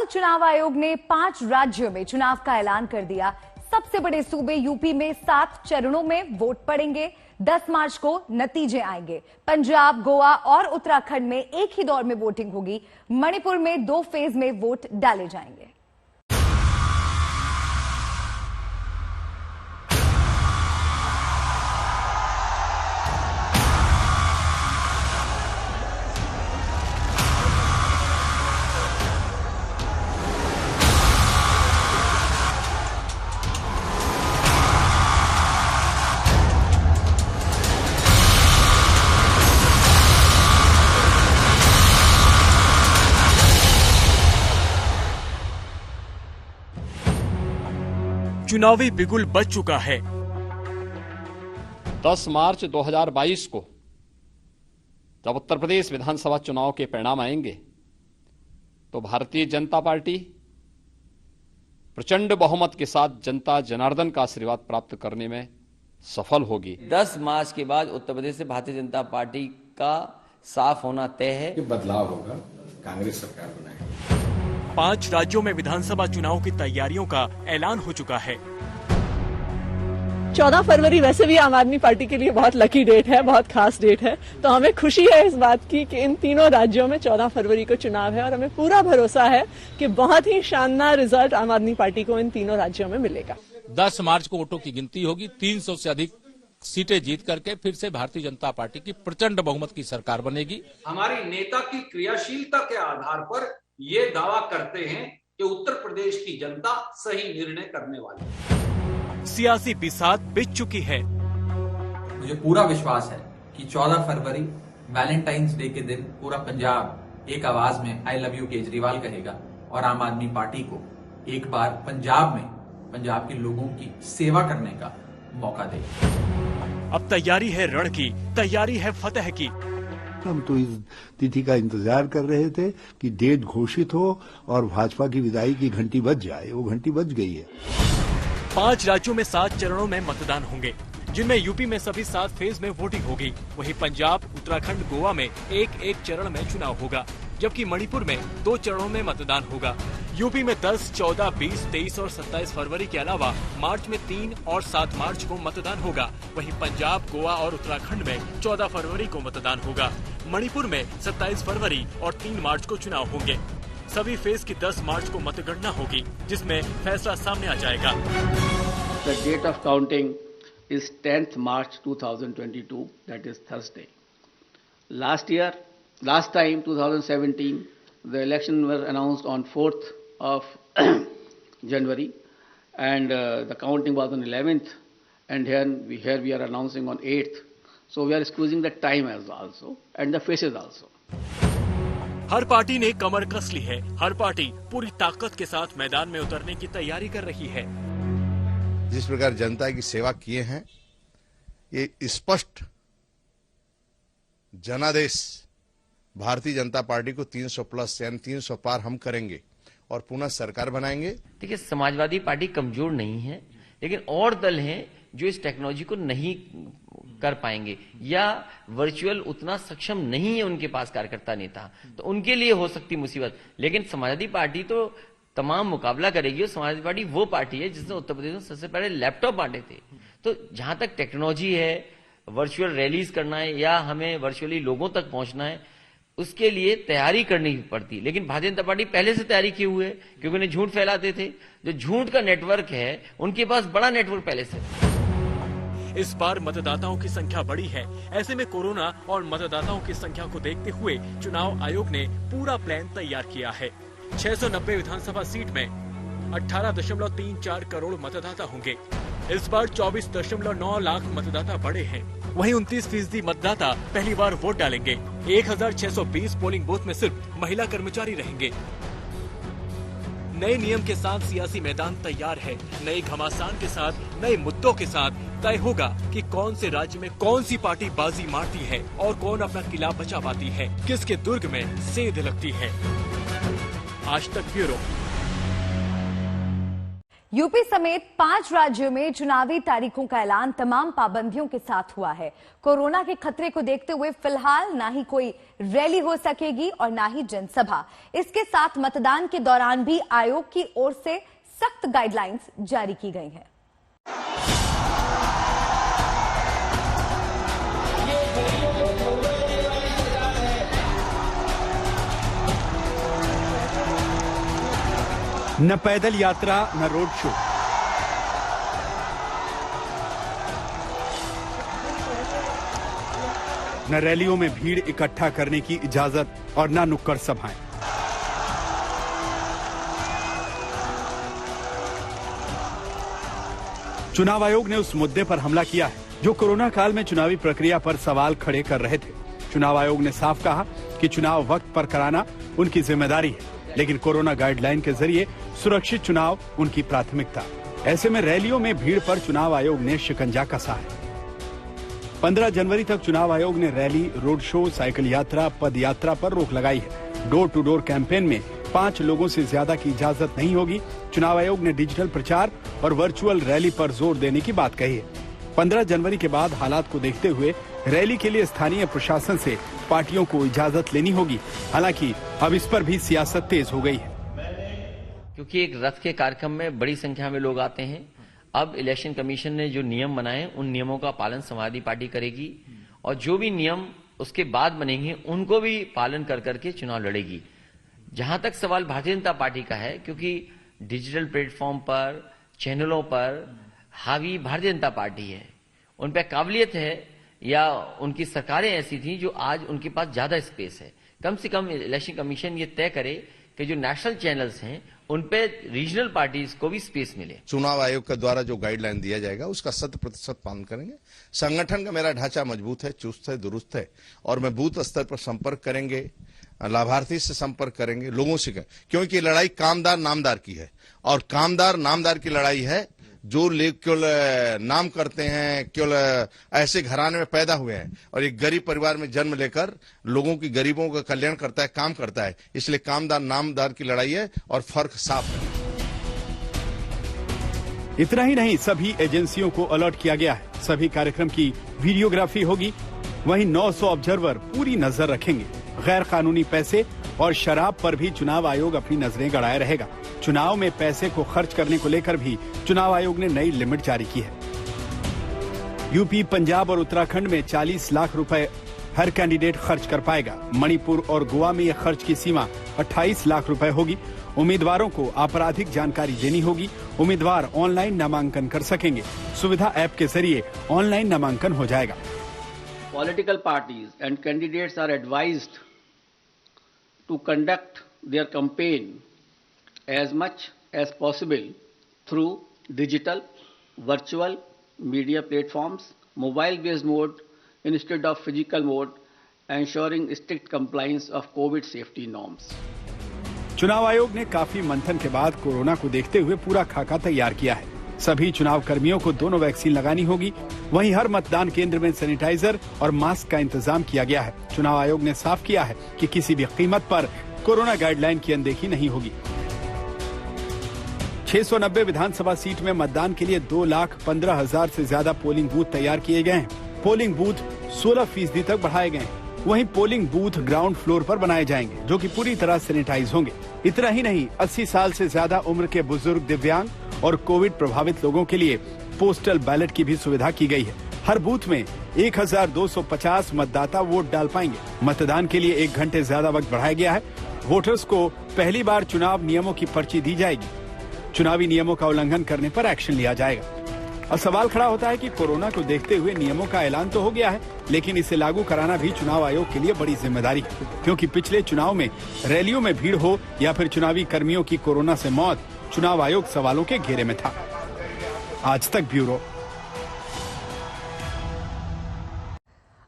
चुनाव आयोग ने 5 राज्यों में चुनाव का ऐलान कर दिया। सबसे बड़े सूबे यूपी में 7 चरणों में वोट पड़ेंगे। 10 मार्च को नतीजे आएंगे। पंजाब, गोवा और उत्तराखंड में एक ही दौर में वोटिंग होगी। मणिपुर में 2 फेज में वोट डाले जाएंगे। चुनावी बिगुल बज चुका है। 10 मार्च 2022 को जब उत्तर प्रदेश विधानसभा चुनाव के परिणाम आएंगे तो भारतीय जनता पार्टी प्रचंड बहुमत के साथ जनता जनार्दन का आशीर्वाद प्राप्त करने में सफल होगी। 10 मार्च के बाद उत्तर प्रदेश से भारतीय जनता पार्टी का साफ होना तय है। बदलाव होगा, कांग्रेस सरकार बनाएगी। 5 राज्यों में विधानसभा चुनाव की तैयारियों का ऐलान हो चुका है। 14 फरवरी वैसे भी आम आदमी पार्टी के लिए बहुत लकी डेट है, बहुत खास डेट है। तो हमें खुशी है इस बात की कि इन तीनों राज्यों में 14 फरवरी को चुनाव है और हमें पूरा भरोसा है कि बहुत ही शानदार रिजल्ट आम आदमी पार्टी को इन तीनों राज्यों में मिलेगा। 10 मार्च को वोटों की गिनती होगी। 300 से अधिक सीटें जीत करके फिर से भारतीय जनता पार्टी की प्रचंड बहुमत की सरकार बनेगी। हमारी नेता की क्रियाशीलता के आधार पर ये दावा करते हैं कि उत्तर प्रदेश की जनता सही निर्णय करने वाली है। सियासी बिसात बिछ चुकी है। मुझे पूरा विश्वास है कि 14 फरवरी वैलेंटाइंस डे के दिन पूरा पंजाब एक आवाज में आई लव यू केजरीवाल कहेगा और आम आदमी पार्टी को एक बार पंजाब में पंजाब के लोगों की सेवा करने का मौका देगा। अब तैयारी है रण की, तैयारी है फतेह की। हम तो इस तिथि का इंतजार कर रहे थे कि डेट घोषित हो और भाजपा की विदाई की घंटी बज जाए। वो घंटी बज गई है। 5 राज्यों में 7 चरणों में मतदान होंगे, जिनमें यूपी में सभी 7 फेज में वोटिंग होगी। वहीं पंजाब, उत्तराखंड, गोवा में एक चरण में चुनाव होगा, जबकि मणिपुर में 2 चरणों में मतदान होगा। यूपी में 10, 14, 20, 23 और 27 फरवरी के अलावा मार्च में 3 और 7 मार्च को मतदान होगा। वहीं पंजाब, गोवा और उत्तराखंड में 14 फरवरी को मतदान होगा। मणिपुर में 27 फरवरी और 3 मार्च को चुनाव होंगे। सभी फेज की 10 मार्च को मतगणना होगी, जिसमें फैसला सामने आ जाएगा। The date of counting is 10th March 2022, that is Thursday. Last time, 2017, the election was announced on 4th of January, and the counting was on 11th, and here we are announcing on 8th. So we are squeezing the time as also, and the faces also. Her party ने कमर कस ली है। हर party पूरी ताकत के साथ मैदान में उतरने की तैयारी कर रही है। जिस प्रकार जनता की सेवा किए हैं, ये स्पष्ट जनादेश भारतीय जनता पार्टी को 300 प्लस यानी 300 पार हम करेंगे और पुनः सरकार बनाएंगे। देखिए, समाजवादी पार्टी कमजोर नहीं है, लेकिन और दल हैं जो इस टेक्नोलॉजी को नहीं कर पाएंगे या वर्चुअल उतना सक्षम नहीं है उनके पास कार्यकर्ता नेता, तो उनके लिए हो सकती मुसीबत। लेकिन समाजवादी पार्टी तो तमाम मुकाबला करेगी और समाजवादी पार्टी वो पार्टी है जिसने उत्तर प्रदेश में सबसे पहले लैपटॉप बांटे थे। तो जहां तक टेक्नोलॉजी है, वर्चुअल रैलीज करना है या हमें वर्चुअली लोगों तक पहुंचना है, उसके लिए तैयारी करनी पड़ती। लेकिन भारतीय जनता पार्टी पहले से तैयारी किए हुए है, क्योंकि उन्हें झूठ फैलाते थे। जो झूठ का नेटवर्क है, उनके पास बड़ा नेटवर्क पहले से। इस बार मतदाताओं की संख्या बड़ी है। ऐसे में कोरोना और मतदाताओं की संख्या को देखते हुए चुनाव आयोग ने पूरा प्लान तैयार किया है। 690 विधानसभा सीट में 18.34 करोड़ मतदाता होंगे। इस बार 24.9 लाख मतदाता बढ़े हैं। वहीं 29% मतदाता पहली बार वोट डालेंगे। 1620 पोलिंग बूथ में सिर्फ महिला कर्मचारी रहेंगे। नए नियम के साथ सियासी मैदान तैयार है। नए घमासान के साथ, नए मुद्दों के साथ तय होगा कि कौन से राज्य में कौन सी पार्टी बाजी मारती है और कौन अपना किला बचा पाती है, किसके दुर्ग में सेंध लगती है। आज तक ब्यूरो। यूपी समेत 5 राज्यों में चुनावी तारीखों का ऐलान तमाम पाबंदियों के साथ हुआ है। कोरोना के खतरे को देखते हुए फिलहाल ना ही कोई रैली हो सकेगी और ना ही जनसभा। इसके साथ मतदान के दौरान भी आयोग की ओर से सख्त गाइडलाइंस जारी की गई हैं। न पैदल यात्रा, न रोड शो। न रैलियों में भीड़ इकट्ठा करने की इजाजत और न नुक्कड़ सभाएं। चुनाव आयोग ने उस मुद्दे पर हमला किया है जो कोरोना काल में चुनावी प्रक्रिया पर सवाल खड़े कर रहे थे। चुनाव आयोग ने साफ कहा कि चुनाव वक्त पर कराना उनकी जिम्मेदारी है, लेकिन कोरोना गाइडलाइन के जरिए सुरक्षित चुनाव उनकी प्राथमिकता। ऐसे में रैलियों में भीड़ पर चुनाव आयोग ने शिकंजा कसा है। 15 जनवरी तक चुनाव आयोग ने रैली, रोड शो, साइकिल यात्रा, पद यात्रा पर रोक लगाई है। डोर टू डोर कैंपेन में 5 लोगों से ज्यादा की इजाजत नहीं होगी। चुनाव आयोग ने डिजिटल प्रचार और वर्चुअल रैली पर जोर देने की बात कही है। 15 जनवरी के बाद हालात को देखते हुए रैली के लिए स्थानीय प्रशासन से पार्टियों को इजाजत लेनी होगी। हालांकि अब इस पर भी सियासत तेज हो गई है, क्योंकि एक रथ के कार्यक्रम में बड़ी संख्या में लोग आते हैं। अब इलेक्शन कमीशन ने जो नियम बनाए उन नियमों का पालन समाजवादी पार्टी करेगी और जो भी नियम उसके बाद बनेंगे उनको भी पालन कर करके चुनाव लड़ेगी। जहां तक सवाल भारतीय जनता पार्टी का है, क्योंकि डिजिटल प्लेटफॉर्म पर, चैनलों पर हावी भारतीय जनता पार्टी है, उन पर काबिलियत है या उनकी सरकारें ऐसी थी जो आज उनके पास ज्यादा स्पेस है। कम से कम इलेक्शन कमीशन ये तय करे कि जो नेशनल चैनल्स हैं उन पे रीजनल पार्टीज को भी स्पेस मिले। चुनाव आयोग के द्वारा जो गाइडलाइन दिया जाएगा उसका 100% पालन करेंगे। संगठन का मेरा ढांचा मजबूत है, चुस्त है, दुरुस्त है और मैं बूथ स्तर पर संपर्क करेंगे, लाभार्थी से संपर्क करेंगे, लोगों से, क्योंकि लड़ाई कामदार नामदार की है और कामदार नामदार की लड़ाई है। जो लोग केवल नाम करते हैं, केवल ऐसे घराने में पैदा हुए हैं और एक गरीब परिवार में जन्म लेकर लोगों की, गरीबों का कल्याण करता है, काम करता है। इसलिए कामदार नामदार की लड़ाई है और फर्क साफ है। इतना ही नहीं, सभी एजेंसियों को अलर्ट किया गया है। सभी कार्यक्रम की वीडियोग्राफी होगी। वहीं 900 ऑब्जर्वर पूरी नजर रखेंगे। गैर कानूनी पैसे और शराब पर भी चुनाव आयोग अपनी नजरें गड़ाए रहेगा। चुनाव में पैसे को खर्च करने को लेकर भी चुनाव आयोग ने नई लिमिट जारी की है। यूपी, पंजाब और उत्तराखंड में 40 लाख रुपए हर कैंडिडेट खर्च कर पाएगा। मणिपुर और गोवा में यह खर्च की सीमा 28 लाख रुपए होगी। उम्मीदवारों को आपराधिक जानकारी देनी होगी। उम्मीदवार ऑनलाइन नामांकन कर सकेंगे। सुविधा ऐप के जरिए ऑनलाइन नामांकन हो जाएगा। Political parties and candidates are advised to conduct their campaign as much as possible through digital, virtual media platforms, mobile-based mode instead of physical mode, ensuring strict compliance of COVID safety norms. चुनाव आयोग ने काफी मंथन के बाद corona को देखते हुए पूरा खाका तैयार किया है। सभी चुनाव कर्मियों को दोनों वैक्सीन लगानी होगी। वहीं हर मतदान केंद्र में सैनिटाइजर और मास्क का इंतजाम किया गया है। चुनाव आयोग ने साफ किया है कि किसी भी कीमत पर कोरोना गाइडलाइन की अनदेखी नहीं होगी। 690 विधानसभा सीट में मतदान के लिए 2,15,000 से ज्यादा पोलिंग बूथ तैयार किए गए हैं। पोलिंग बूथ 16% तक बढ़ाए गए हैं। वहीं पोलिंग बूथ ग्राउंड फ्लोर पर बनाए जाएंगे, जो कि पूरी तरह सैनिटाइज होंगे। इतना ही नहीं, 80 साल से ज्यादा उम्र के बुजुर्ग, दिव्यांग और कोविड प्रभावित लोगों के लिए पोस्टल बैलेट की भी सुविधा की गई है। हर बूथ में 1250 मतदाता वोट डाल पाएंगे। मतदान के लिए 1 घंटे ज्यादा वक्त बढ़ाया गया है। वोटर्स को पहली बार चुनाव नियमों की पर्ची दी जाएगी। चुनावी नियमों का उल्लंघन करने पर एक्शन लिया जाएगा। अब सवाल खड़ा होता है कि कोरोना को देखते हुए नियमों का ऐलान तो हो गया है, लेकिन इसे लागू कराना भी चुनाव आयोग के लिए बड़ी जिम्मेदारी है, क्योंकि पिछले चुनाव में रैलियों में भीड़ हो या फिर चुनावी कर्मियों की कोरोना से मौत, चुनाव आयोग सवालों के घेरे में था। आज तक ब्यूरो।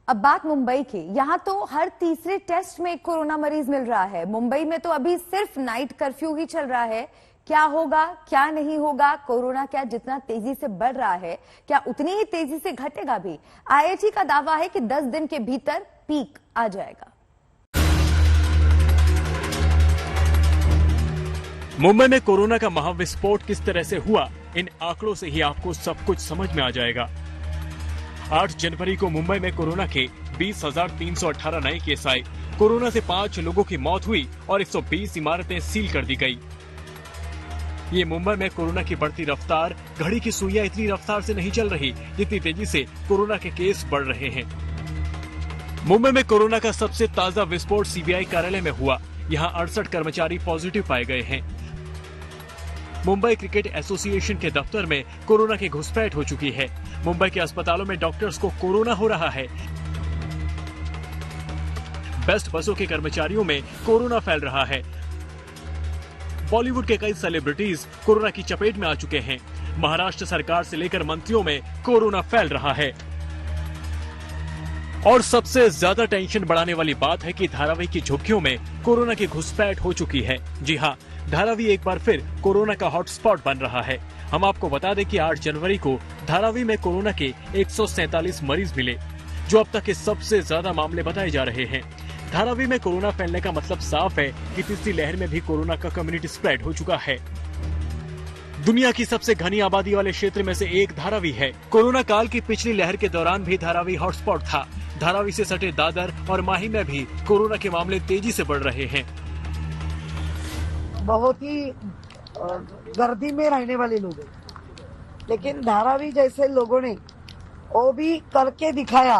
अब बात मुंबई की। यहाँ तो हर तीसरे टेस्ट में कोरोना मरीज मिल रहा है। मुंबई में तो अभी सिर्फ नाइट कर्फ्यू ही चल रहा है। क्या होगा, क्या नहीं होगा, कोरोना क्या जितना तेजी से बढ़ रहा है, क्या उतनी ही तेजी से घटेगा भी? आईआईटी का दावा है कि 10 दिन के भीतर पीक आ जाएगा। मुंबई में कोरोना का महाविस्फोट किस तरह से हुआ, इन आंकड़ों से ही आपको सब कुछ समझ में आ जाएगा। 8 जनवरी को मुंबई में कोरोना के 20,318 नए केस आए। कोरोना से 5 लोगों की मौत हुई और 120 इमारतें सील कर दी गई। ये मुंबई में कोरोना की बढ़ती रफ्तार, घड़ी की सुइयां इतनी रफ्तार से नहीं चल रही जितनी तेजी से कोरोना के केस बढ़ रहे हैं। मुंबई में कोरोना का सबसे ताजा विस्फोट सीबीआई कार्यालय में हुआ। यहाँ 68 कर्मचारी पॉजिटिव पाए गए हैं। मुंबई क्रिकेट एसोसिएशन के दफ्तर में कोरोना की घुसपैठ हो चुकी है। मुंबई के अस्पतालों में डॉक्टर्स को कोरोना हो रहा है। बेस्ट बसों के कर्मचारियों में कोरोना फैल रहा है। बॉलीवुड के कई सेलिब्रिटीज कोरोना की चपेट में आ चुके हैं। महाराष्ट्र सरकार से लेकर मंत्रियों में कोरोना फैल रहा है। और सबसे ज्यादा टेंशन बढ़ाने वाली बात है कि धारावी की झुग्गियों में कोरोना की घुसपैठ हो चुकी है। जी हाँ, धारावी एक बार फिर कोरोना का हॉटस्पॉट बन रहा है। हम आपको बता दें कि 8 जनवरी को धारावी में कोरोना के 147 मरीज मिले, जो अब तक के सबसे ज्यादा मामले बताए जा रहे हैं। धारावी में कोरोना फैलने का मतलब साफ है कि तीसरी लहर में भी कोरोना का कम्युनिटी स्प्रेड हो चुका है। दुनिया की सबसे घनी आबादी वाले क्षेत्र में से एक धारावी है। कोरोना काल की पिछली लहर के दौरान भी धारावी हॉटस्पॉट था। धारावी से सटे दादर और माही में भी कोरोना के मामले तेजी से बढ़ रहे हैं। बहुत ही गर्दी में रहने वाले लोग हैं, लेकिन धारावी जैसे लोगों ने वो भी करके दिखाया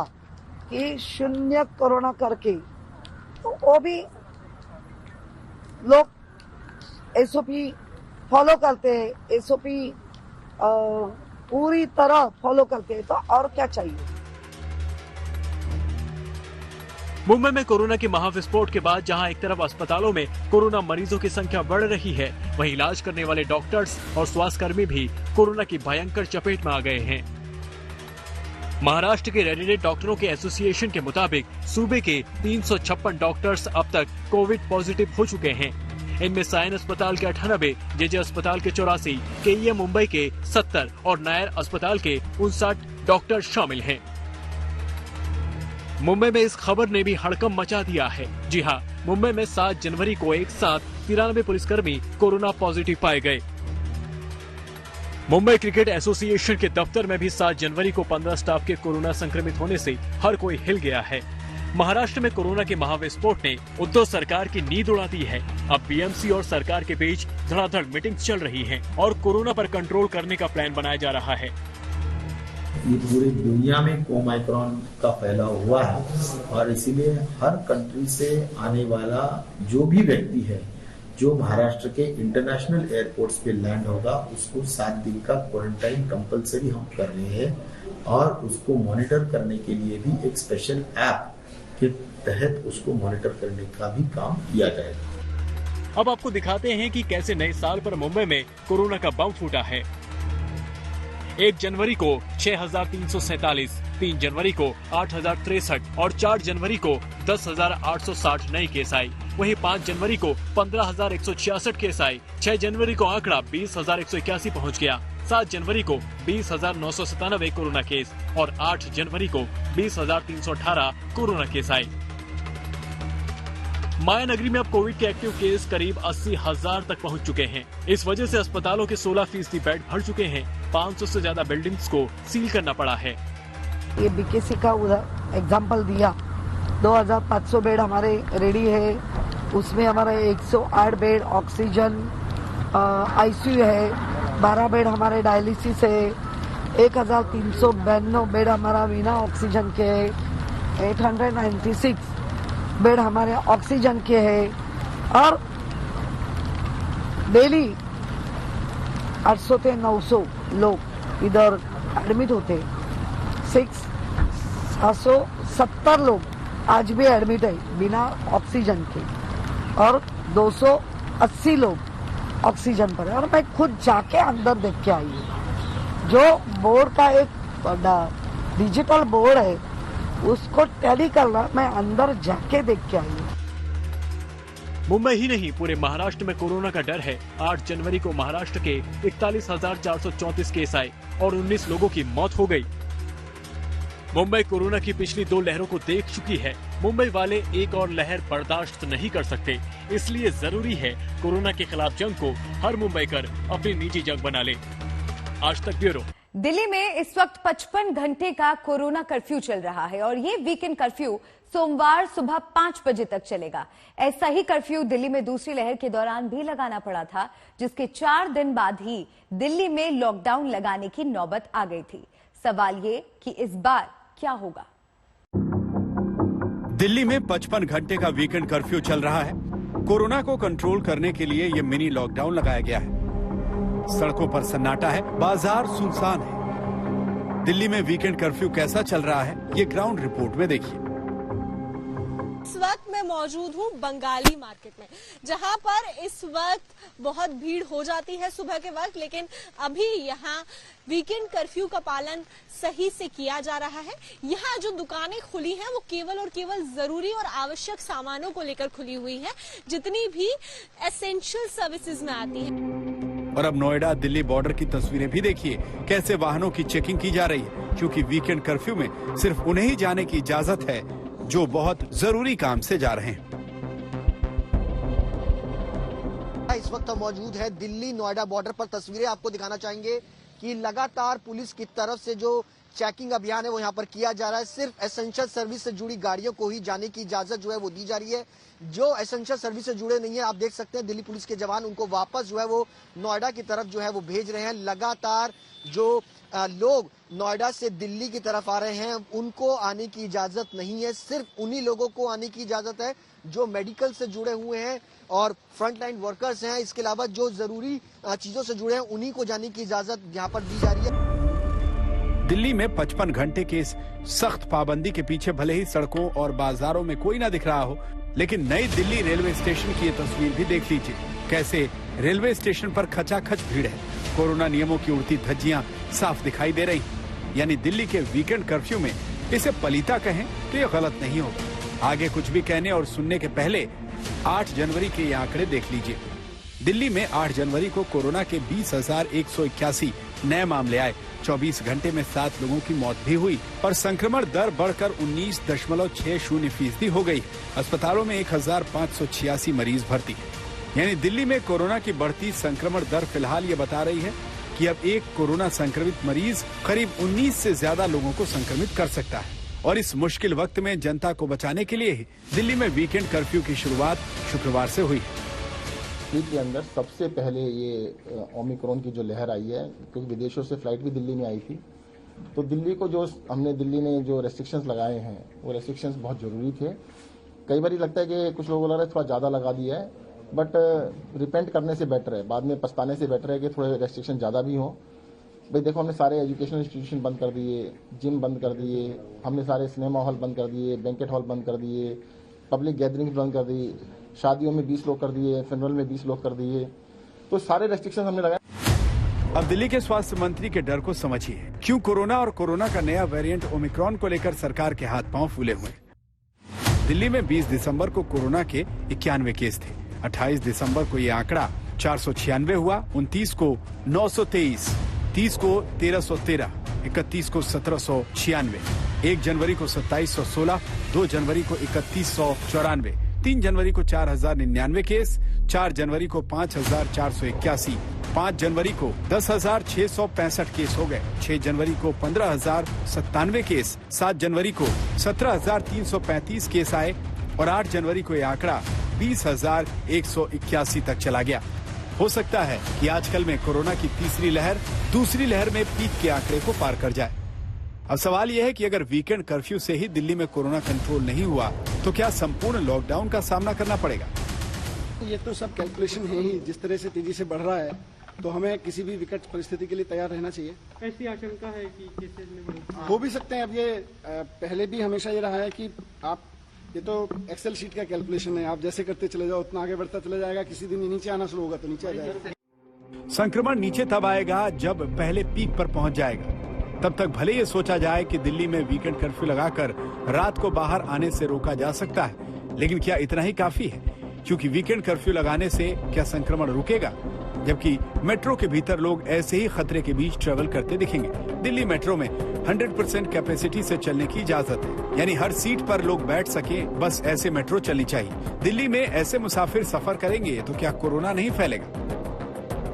कि 0 कोरोना करके, तो वो भी लोग एसओपी फॉलो करते हैं, एसओपी पूरी तरह फॉलो करते हैं, तो और क्या चाहिए। मुंबई में कोरोना के महाविस्फोट के बाद जहां एक तरफ अस्पतालों में कोरोना मरीजों की संख्या बढ़ रही है, वहीं इलाज करने वाले डॉक्टर्स और स्वास्थ्यकर्मी भी कोरोना की भयंकर चपेट में आ गए हैं। महाराष्ट्र के रेजिडेंट डॉक्टरों के एसोसिएशन के मुताबिक सूबे के 356 डॉक्टर्स अब तक कोविड पॉजिटिव हो चुके हैं। इनमें साइन अस्पताल के 98, जेजे अस्पताल के 84, केईएम मुंबई के 70 और नायर अस्पताल के 59 डॉक्टर शामिल हैं। मुंबई में इस खबर ने भी हड़कंप मचा दिया है। जी हाँ, मुंबई में 7 जनवरी को एक साथ 93 पुलिसकर्मी कोरोना पॉजिटिव पाए गए। मुंबई क्रिकेट एसोसिएशन के दफ्तर में भी 7 जनवरी को 15 स्टाफ के कोरोना संक्रमित होने से हर कोई हिल गया है। महाराष्ट्र में कोरोना के महाविस्फोट ने उद्धव सरकार की नींद उड़ा दी है। अब बीएमसी और सरकार के बीच धड़ाधड़ मीटिंग्स चल रही हैं और कोरोना पर कंट्रोल करने का प्लान बनाया जा रहा है। ये पूरी दुनिया में ओमाइक्रॉन का फैलाव हुआ है और इसीलिए हर कंट्री से आने वाला जो भी व्यक्ति है जो महाराष्ट्र के इंटरनेशनल एयरपोर्ट्स पे लैंड होगा, उसको 7 दिन का क्वारंटाइन कंपलसरी हम कर रहे हैं और उसको मॉनिटर करने के लिए भी एक स्पेशल ऐप के तहत उसको मॉनिटर करने का भी काम किया जाएगा। अब आपको दिखाते हैं कि कैसे नए साल पर मुंबई में कोरोना का बम फूटा है। 1 जनवरी को 6,347, 3 जनवरी को 8,063 और 4 जनवरी को 10,860 नए केस आए। वहीं 5 जनवरी को 15,166 केस आए। 6 जनवरी को आंकड़ा 20,181 पहुंच गया। 7 जनवरी को 20,997 कोरोना केस और 8 जनवरी को 20,318 कोरोना केस आए। माया नगरी में अब कोविड के एक्टिव केस करीब 80,000 तक पहुंच चुके हैं। इस वजह से अस्पतालों के 16% बेड भर चुके हैं। 500 से ज्यादा बिल्डिंग्स को सील करना पड़ा है। ये बीकेसी का एग्जाम्पल दिया, 2,500 बेड हमारे रेडी है, उसमें हमारा 108 बेड ऑक्सीजन आईसीयू है, 12 बेड हमारे डायलिसिस है, 1,392 बेड हमारा बिना ऑक्सीजन के है, 896 बेड हमारे ऑक्सीजन के है और डेली 800 से 900 लोग इधर एडमिट होते। 770 लोग आज भी एडमिट है बिना ऑक्सीजन के और 280 लोग ऑक्सीजन पर है। और मैं खुद जाके अंदर देख के आई हूँ। जो बोर्ड का एक डिजिटल बोर्ड है उसको टैली करना, मैं अंदर जाके देख के आई हूँ। मुंबई ही नहीं, पूरे महाराष्ट्र में कोरोना का डर है। 8 जनवरी को महाराष्ट्र के 41,434 केस आए और 19 लोगों की मौत हो गई। मुंबई कोरोना की पिछली 2 लहरों को देख चुकी है। मुंबई वाले एक और लहर बर्दाश्त नहीं कर सकते, इसलिए जरूरी है कोरोना के खिलाफ जंग को हर मुंबईकर अपनी निजी जंग बना ले। आज तक ब्यूरो। दिल्ली में इस वक्त 55 घंटे का कोरोना कर्फ्यू चल रहा है और ये वीकेंड कर्फ्यू सोमवार सुबह 5 बजे तक चलेगा। ऐसा ही कर्फ्यू दिल्ली में दूसरी लहर के दौरान भी लगाना पड़ा था, जिसके 4 दिन बाद ही दिल्ली में लॉकडाउन लगाने की नौबत आ गई थी। सवाल ये कि इस बार क्या होगा। दिल्ली में 55 घंटे का वीकेंड कर्फ्यू चल रहा है। कोरोना को कंट्रोल करने के लिए ये मिनी लॉकडाउन लगाया गया है। सड़कों पर सन्नाटा है, बाजार सुनसान है। दिल्ली में वीकेंड कर्फ्यू कैसा चल रहा है, ये ग्राउंड रिपोर्ट में देखिए। इस वक्त मैं मौजूद हूँ बंगाली मार्केट में, जहाँ पर इस वक्त बहुत भीड़ हो जाती है सुबह के वक्त, लेकिन अभी यहाँ वीकेंड कर्फ्यू का पालन सही से किया जा रहा है। यहाँ जो दुकानें खुली हैं वो केवल और केवल जरूरी और आवश्यक सामानों को लेकर खुली हुई हैं, जितनी भी एसेंशियल सर्विसेज में आती हैं। और अब नोएडा दिल्ली बॉर्डर की तस्वीरें भी देखिए, कैसे वाहनों की चेकिंग की जा रही है, क्योंकि वीकेंड कर्फ्यू में सिर्फ उन्हें ही जाने की इजाजत है जो बहुत जरूरी काम से जा रहे हैं। इस वक्त हम मौजूद है दिल्ली नोएडा बॉर्डर पर। तस्वीरें आपको दिखाना चाहेंगे कि लगातार पुलिस की तरफ से जो चेकिंग अभियान है वो यहाँ पर किया जा रहा है। सिर्फ एसेंशियल सर्विस से जुड़ी गाड़ियों को ही जाने की इजाजत जो है वो दी जा रही है। जो एसेंशियल सर्विस से जुड़े नहीं है, आप देख सकते हैं दिल्ली पुलिस के जवान उनको वापस जो है वो नोएडा की तरफ जो है वो भेज रहे हैं। लगातार जो लोग नोएडा से दिल्ली की तरफ आ रहे हैं उनको आने की इजाजत नहीं है। सिर्फ उन्हीं लोगों को आने की इजाजत है जो मेडिकल से जुड़े हुए हैं और फ्रंटलाइन वर्कर्स हैं। इसके अलावा जो जरूरी चीजों से जुड़े हैं उन्हीं को जाने की इजाजत यहाँ पर दी जा रही है। दिल्ली में 55 घंटे के इस सख्त पाबंदी के पीछे भले ही सड़कों और बाजारों में कोई ना दिख रहा हो, लेकिन नई दिल्ली रेलवे स्टेशन की ये तस्वीर भी देख लीजिए, कैसे रेलवे स्टेशन पर खचाखच भीड़ है। कोरोना नियमों की उड़ती धज्जियां साफ दिखाई दे रही। यानी दिल्ली के वीकेंड कर्फ्यू में इसे पलीता कहें तो ये गलत नहीं होगा। आगे कुछ भी कहने और सुनने के पहले 8 जनवरी के ये आंकड़े देख लीजिए। दिल्ली में 8 जनवरी को कोरोना के 20,181 नए मामले आए। 24 घंटे में 7 लोगों की मौत भी हुई और संक्रमण दर बढ़कर 19.60% हो गई। अस्पतालों में 1,586 मरीज भर्ती। यानी दिल्ली में कोरोना की बढ़ती संक्रमण दर फिलहाल ये बता रही है कि अब एक कोरोना संक्रमित मरीज करीब 19 से ज्यादा लोगों को संक्रमित कर सकता है। और इस मुश्किल वक्त में जनता को बचाने के लिए ही दिल्ली में वीकेंड कर्फ्यू की शुरुआत शुक्रवार से हुई। वीक के अंदर सबसे पहले ये ओमिक्रॉन की जो लहर आई है, क्योंकि विदेशों से फ्लाइट भी दिल्ली में आई थी, तो दिल्ली को जो दिल्ली ने जो रेस्ट्रिक्शंस लगाए हैं वो रेस्ट्रिक्शंस बहुत जरूरी थे। कई बार लगता है कि कुछ लोगों ने थोड़ा ज़्यादा लगा दिया है, बट रिपेंट करने से बेटर है, बाद में पछताने से बेटर है कि थोड़े रेस्ट्रिक्शन ज़्यादा भी हों। भाई देखो, हमने सारे एजुकेशनल इंस्टीट्यूशन बंद कर दिए, जिम बंद कर दिए, हमने सारे सिनेमा हॉल बंद कर दिए, बैंकेट हॉल बंद कर दिए, पब्लिक गैदरिंग्स बंद कर दी, शादियों में 20 लोग कर दिए, फेडरल में 20 लोग कर दिए, तो सारे रेस्ट्रिक्शन हमने लगाए। अब दिल्ली के स्वास्थ्य मंत्री के डर को समझिए, क्यों कोरोना और कोरोना का नया वेरिएंट ओमिक्रॉन को लेकर सरकार के हाथ पांव फूले हुए। दिल्ली में 20 दिसंबर को कोरोना के 91 केस थे। 28 दिसंबर को ये आंकड़ा 496 हुआ, 29 को 923, 30 को 1313, 31 को 1796, 1 जनवरी को 2716, 2 जनवरी को 3194, 3 जनवरी को 4099 केस, 4 जनवरी को 5481, 5 जनवरी को 10,665 केस हो गए, 6 जनवरी को 15,097 केस, 7 जनवरी को 17,335 केस आए और 8 जनवरी को यह आंकड़ा 20,181 तक चला गया। हो सकता है कि आजकल में कोरोना की तीसरी लहर दूसरी लहर में पीक के आंकड़े को पार कर जाए। अब सवाल यह है कि अगर वीकेंड कर्फ्यू से ही दिल्ली में कोरोना कंट्रोल नहीं हुआ तो क्या संपूर्ण लॉकडाउन का सामना करना पड़ेगा? ये तो सब कैलकुलेशन है ही। जिस तरह से तेजी से बढ़ रहा है तो हमें किसी भी विकट परिस्थिति के लिए तैयार रहना चाहिए। ऐसी आशंका है कि केसेस में हो भी सकते हैं। अब ये पहले भी हमेशा ये रहा है कि आप, ये तो एक्सेल शीट का कैलकुलेशन है, आप जैसे करते चले जाओ उतना आगे बढ़ता चला जाएगा। किसी दिन नीचे आना शुरू होगा तो नीचे आ जाएगा। संक्रमण नीचे तब आएगा जब पहले पीक पर पहुंच जाएगा। तब तक भले ये सोचा जाए कि दिल्ली में वीकेंड कर्फ्यू लगाकर रात को बाहर आने से रोका जा सकता है, लेकिन क्या इतना ही काफी है? क्योंकि वीकेंड कर्फ्यू लगाने से क्या संक्रमण रुकेगा? जबकि मेट्रो के भीतर लोग ऐसे ही खतरे के बीच ट्रेवल करते दिखेंगे। दिल्ली मेट्रो में 100% कैपेसिटी से चलने की इजाजत है, यानी हर सीट पर लोग बैठ सके, बस ऐसे मेट्रो चलनी चाहिए। दिल्ली में ऐसे मुसाफिर सफर करेंगे तो क्या कोरोना नहीं फैलेगा?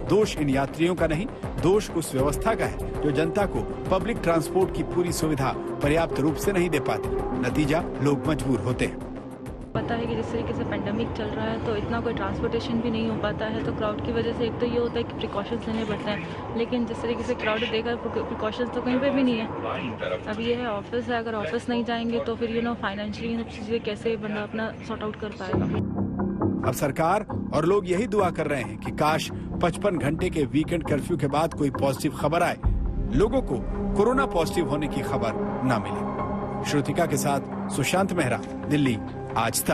दोष इन यात्रियों का नहीं, दोष उस व्यवस्था का है जो जनता को पब्लिक ट्रांसपोर्ट की पूरी सुविधा पर्याप्त रूप से नहीं दे पाती। नतीजा, लोग मजबूर होते हैं। पता है कि जिस तरीके से पेंडेमिक चल रहा है तो इतना कोई ट्रांसपोर्टेशन भी नहीं हो पाता है, तो क्राउड की वजह से एक तो ये होता है कि प्रिकॉशंस लेने पड़ते हैं, लेकिन जिस तरीके से क्राउड देखा प्रिकॉशंस तो कहीं पे भी नहीं है। अब ये है ऑफिस है, अगर ऑफिस नहीं जाएंगे तो फिर फाइनेंशियली सब चीज़ें कैसे बंदा अपना सॉर्ट आउट कर पाएगा। अब सरकार और लोग यही दुआ कर रहे हैं कि काश 55 घंटे के वीकेंड कर्फ्यू के बाद कोई पॉजिटिव खबर आए, लोगों को कोरोना पॉजिटिव होने की खबर न मिले। श्रुतिका के साथ सुशांत मेहरा, दिल्ली आज तक।